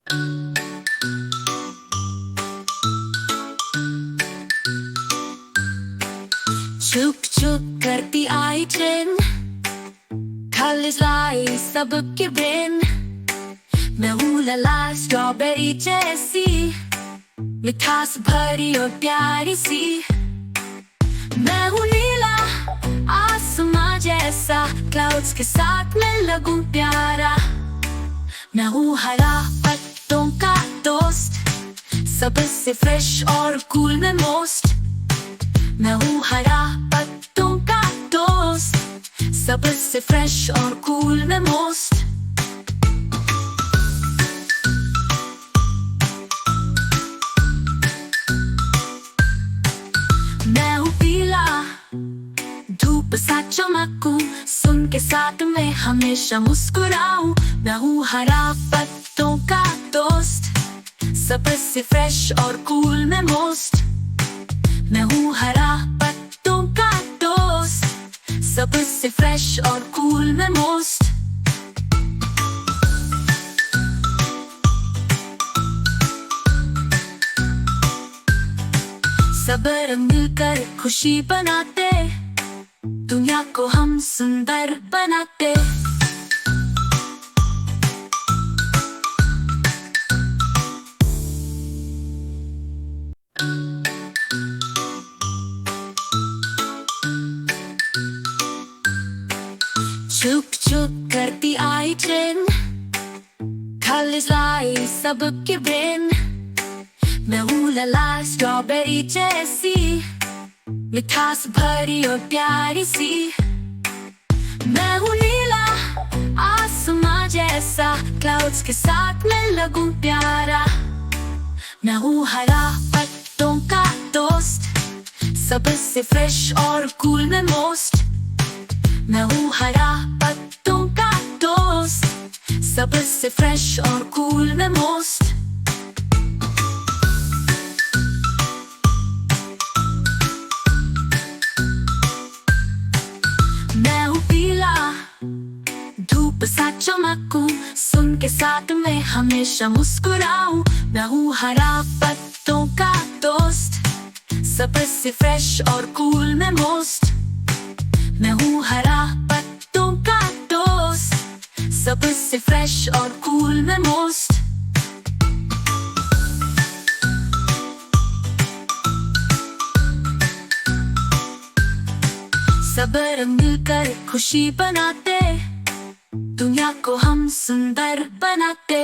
चुप चुप करती आई ट्रेन, कॉलेज लाई सबके ब्रेन। मैं हूँ लला स्ट्रॉबेरी जैसी, मिठास भरी और प्यारी सी। मैं हूँ नीला आसमां जैसा, क्लाउड्स के साथ मैं लगूं प्यारा। मैं हूँ हरा पत्तों का दोस्त, सबसे फ्रेश और कूल में मोस्ट। मैं हूँ हरा पत्तों का दोस्त, सबसे फ्रेश और कूल में मोस्ट। मैं हूँ पीला, धूप सा चमकूं, सुन के साथ में हमेशा मुस्कुराऊं। मैं हूँ हरा पत्तों का दोस्त, सबसे फ्रेश और कूल में मोस्ट। मैं हूँ हरा पत्तों का दोस्त, सबसे फ्रेश और कूल में मोस्ट। सब मिलकर खुशी बनाते, दुनिया को हम सुंदर बनाते। चुप चुप करती आई ट्रेन, कॉलेज लाई सबके ब्रेन। मैं हूँ लला स्ट्रॉबेरी जैसी, मिठास भरी और प्यारी सी। मैं हूँ नीला आसमां जैसा, क्लाउड्स के साथ मैं लगूं प्यारा। मैं हूँ हरा पत्तों का दोस्त, सबसे फ्रेश और कूल में मोस्ट। मैं हूँ हरा पत्तों का दोस्त, सबसे फ्रेश और कूल में मोस्ट। मैं हूँ पीला, धूप सा चमकूं, सुन के साथ में हमेशा मुस्कुराऊं। मैं हूँ हरा पत्तों का दोस्त, सबसे फ्रेश और कूल में मोस्ट। मैं हूँ हरा पत्तों का दोस्त, सबसे फ्रेश और कूल में मोस्ट। सब मिलकर खुशी बनाते, दुनिया को हम सुंदर बनाते।